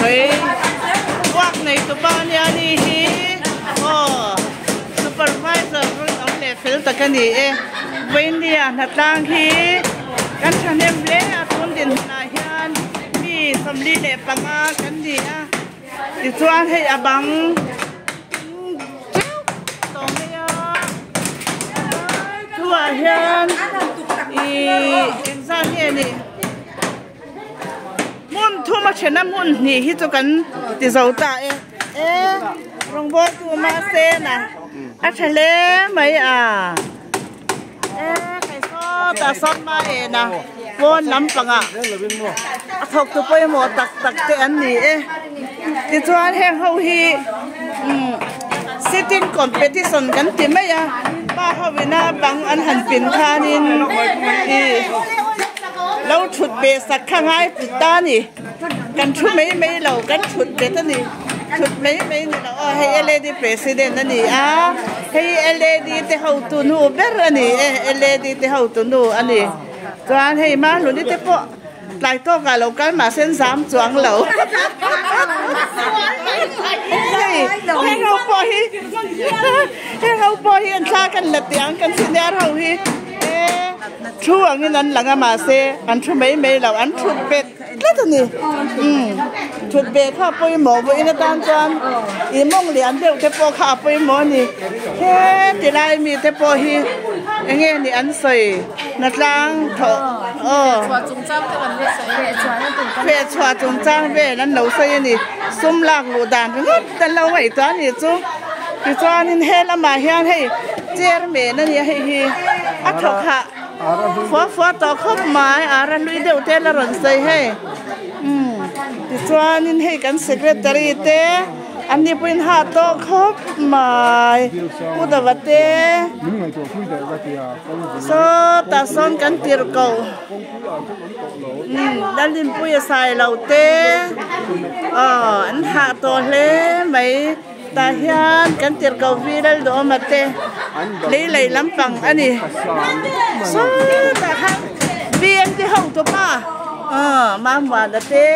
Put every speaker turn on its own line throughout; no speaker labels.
Hey, walk na ito pa niya ni supervisor ang level ta kani when niya natang kan chanem le atun din na hian mi samli le panga kan dia ti chuan hei abang to me ya tua hian exam ni mun thu ma chena mun ni hi chu kan ti zauta rong bo tu ma se na a chale mai kai so ta son ma na won lam panga a thok tu poi mo tak tak te an ni ti chuan heng ho hi sitting competition kan ti mai ba ho wina bang an han pin khanin lâu chụt bề sạc khang ai bị ta nè cần chụt mấy lâu cần chụt bề ta nè chụt mấy nè hay LED president nè hay LED te hậu tu nu ber nè LED te hậu tu nu anh nè cho anh hay má luôn đi te po lại to cả lâu cái mà sen dám choáng lâu hay hậu po hi anh cha cần lật tiếng cần xin ra hậu hi chú anh nên là mà xe anh chú mấy lâu anh chụt bệt rất là nhiều chụt bệt khá bôi mỏ với nó tan toàn mong liền theo cái po khá bôi mỏ nè thế thì lại mi cái po hi anh nghe nè anh sơi nát lang thọ về chua trung trang về anh lâu sơi nè xung lạc lụa đàn rất là lâu vậy toán nè chú thì cho nên hết là mà hiền hay chơi mẹ nó nè hay ắt thọ hạ phó tao khóc mãi ra lui đều tên là rần xây hay thì cho nên hay cái secretary té anh đi bên hạ tao khóc mãi u đã vật té so ta son cái tiền cầu đã lên bùi xài lầu té anh hạ tao lấy mấy ta hian kan tir ko viral do mate lei lam pang ani so ta ha vien ti hong to pa ma ma da te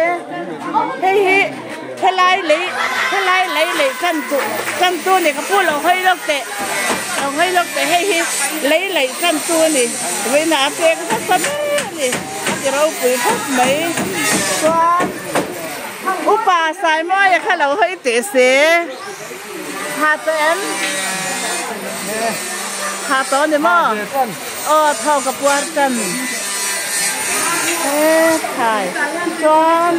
he lai kan tu ni ka pu lo hoi lok te he lei kan tu ni we na te ka sa ni ti ro pui phok mai swan upa sai mo ya kha lo hoi te se hạ tén đi mà thao gặp quan cần thải cho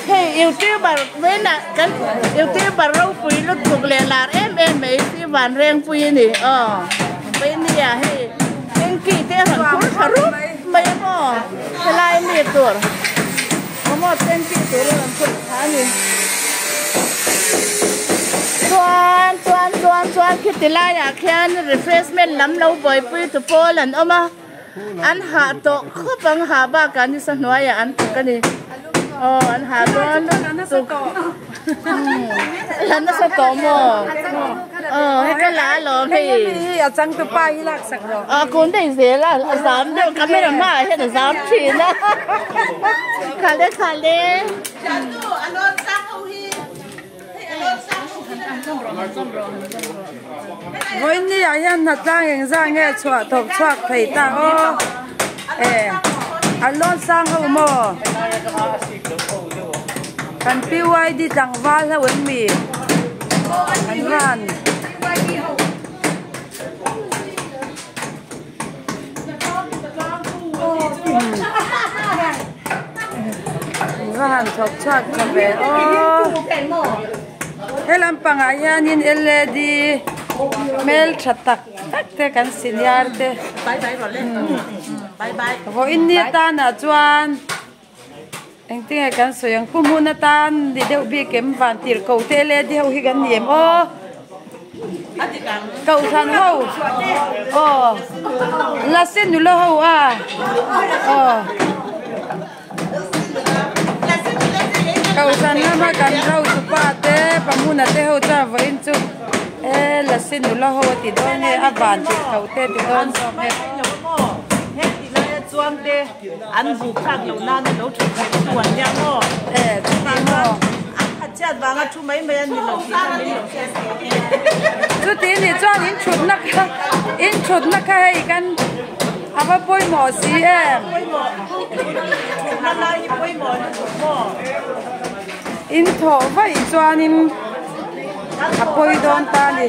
hey yêu tiêu bà với nè cái yêu tiêu bà râu pui lúc thuộc lệ là em mấy cái vàn reng pui nè bên này hey em kỳ thế hẳn cũng khá rút mấy mò cái lai nè tuổi có một tên kỳ tuổi là làm chuyện khá nè Tuan kita lah ya kian refreshment lam lau boy pui tu Poland oma an ha to kho bang ha ba kan ni san noya an tu kan ni an ha to tu lan na sa to mo hay cái lá lo thì
ở trong tu pa ilak sak ro
cũng để dễ là dám đâu cái mấy làm mai hay là dám chỉ na khá đấy
với ni ai nát lang yang ra nghe chua thọc chuak thầy ta alon sang ho mo kan piwai di tang wal ha wen mi an ran ran thọc chuak ka ve helam pangaya nin LED mel chatak te kan senior te bye ho inni ta na chuan engting kan soyang pumuna tan di deu bi kem van tir ko te LED ho hi gan niem cậu thằng hậu là xin nu lo hậu cậu thằng mà cần rau chụp te pamuna te hậu cha với chú là xin nu lo hậu thì đó nghe avan thì cậu te thì đó
chuan te an bu khang lo na no chu chuan yang ngắt chú mấy mấy anh đi lồng xe
chú tí thì cho in chụp nó khaiกันเอาไปหมอสีเอ็มอินโถไว้จวนอินเอาไปโดนตาดิ